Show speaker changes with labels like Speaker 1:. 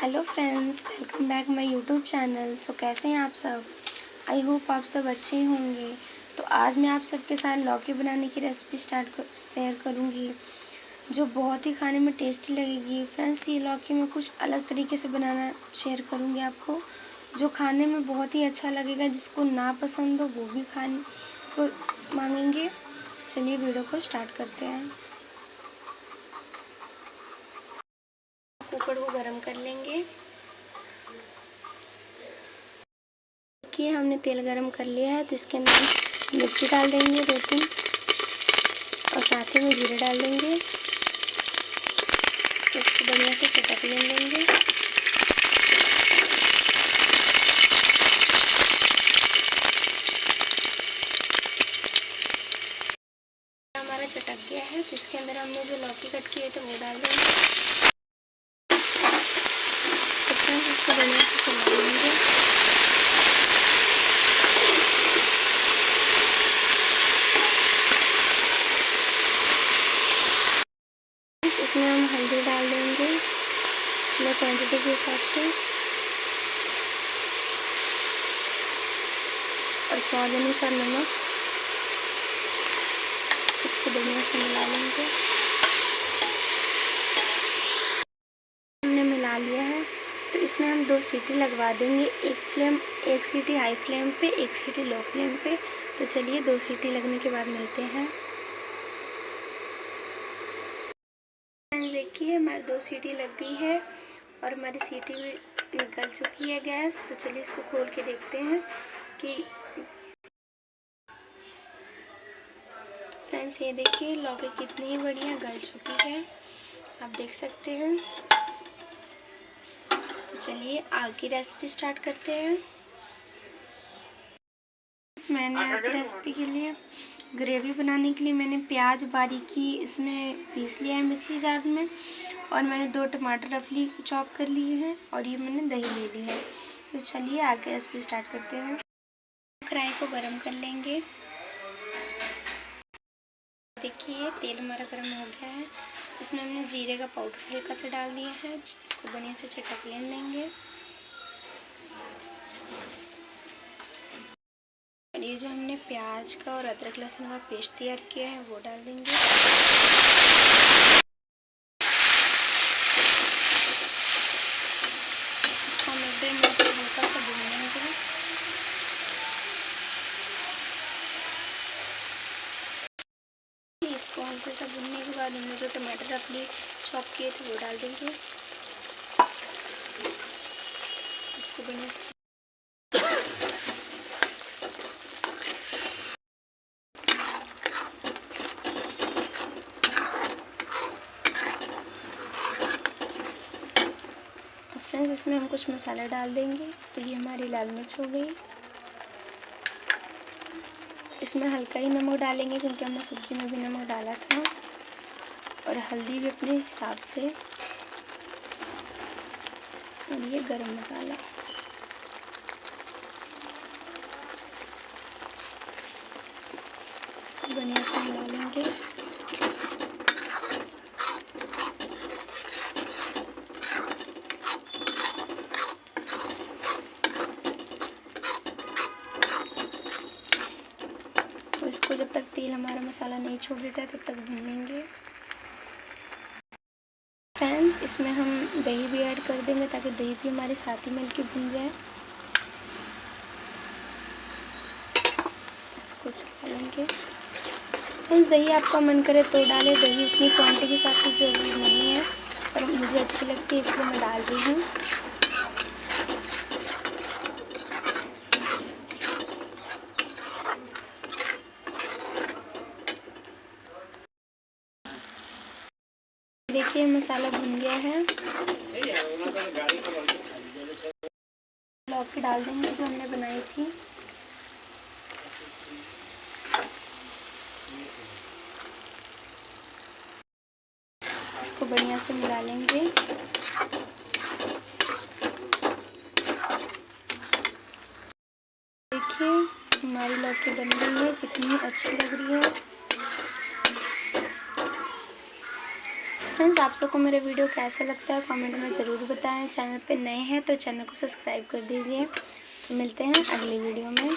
Speaker 1: Hello friends, welcome back my YouTube channel. कैसे हैं आप सब? आई होप आप सब अच्छे होंगे। तो आज मैं आप सबके साथ लौकी बनाने की रेसिपी शेयर करूंगी, जो बहुत ही खाने में टेस्टी लगेगी। फ्रेंड्स, ये लौकी मैं कुछ अलग तरीके से बनाना शेयर करूंगी आपको, जो खाने में बहुत ही अच्छा लगेगा। जिसको ना पसंद हो वो भी खाने को मांगेंगे। चलिए वीडियो को स्टार्ट करते हैं। कुकर को गरम कर लेंगे। देखिए, हमने तेल गरम कर लिया है, तो इसके अंदर हम मिर्ची डाल देंगे 2-3 और साथ ही में जीरे डाल देंगे। इसको बढ़िया से चटक लेंगे। हमारा चटक गया है, तो इसके अंदर हमने जो लौकी कट किए थे वो डाल देंगे। तो इसको बढ़िया से चला लेंगे। इसमें हम हल्दी डाल देंगे अपने क्वांटिटी के हिसाब से और स्वाद अनुसार नमक। इसको बढ़िया से मिला लेंगे। हमने मिला लिया है, तो इसमें हम 2 सीटी लगवा देंगे। एक सीटी हाई फ्लेम पे, एक सीटी लो फ्लेम पे। तो चलिए 2 सीटी लगने के बाद मिलते हैं। देखिए, हमारी 2 सीटी लग गई है और हमारी सीटी भी निकल चुकी है गैस। तो चलिए इसको खोल के देखते हैं कि फ्रेंड्स, ये देखिए लौकी कितनी ही बढ़िया गल चुकी है, आप देख सकते हैं। तो चलिए आगे की रेसिपी स्टार्ट करते हैं। मैंने आपकी रेसिपी के लिए ग्रेवी बनाने के लिए मैंने प्याज बारीकी इसमें पीस लिया है मिक्सी जार में, और मैंने 2 टमाटर रफली चॉप कर लिए हैं, और ये मैंने दही ले ली है। तो चलिए आगे रेसिपी स्टार्ट करते हैं। कढ़ाई को गरम कर लेंगे। देखिए, तेल हमारा गरम हो गया है, तो इसमें हमने जीरे का पाउडर हल्का सा डाल दिया है। इसको बढ़िया से चटक लेंगे। और ये जो हमने प्याज का और अदरक लहसुन का पेस्ट तैयार किया है वो डाल देंगे। इसको हम 1-2 मिनट हल्का सा भून लेंगे। इसको हल्का सा भूनने के बाद हमने जो टमाटर रफली चॉप किए थे वो डाल देंगे। इसको बढ़िया से फ्रेंड्स, इसमें हम कुछ मसाला डाल देंगे। तो ये हमारी लाल मिर्च हो गई। इसमें हल्का ही नमक डालेंगे, क्योंकि हमने सब्जी में भी नमक डाला था, और हल्दी भी अपने हिसाब से, और ये गरम मसाला। इसको बढ़िया से मिला लेंगे। तो इसको जब तक तेल हमारा मसाला नहीं छोड़ देता है तब तक भूनेंगे। फ्रेंड्स, इसमें हम दही भी ऐड कर देंगे, ताकि दही भी हमारे साथ ही मिल के भून जाए। इसको चला लेंगे। फ्रेंड्स, दही आपका मन करे तो डालें, दही उतनी क्वांटिटी के साथ की जरूरत नहीं है, पर मुझे अच्छी लगती है इसलिए मैं डाल रही हूँ। देखिए, मसाला भुन गया है। लौकी डाल देंगे जो हमने बनाई थी। इसको बढ़िया से मिला लेंगे। देखिए, हमारी लौकी बन गई है, कितनी अच्छी लग रही है। फ्रेंड्स, आप सबको मेरा वीडियो कैसा लगता है कमेंट में ज़रूर बताएं। चैनल पे नए हैं तो चैनल को सब्सक्राइब कर दीजिए। तो मिलते हैं अगली वीडियो में।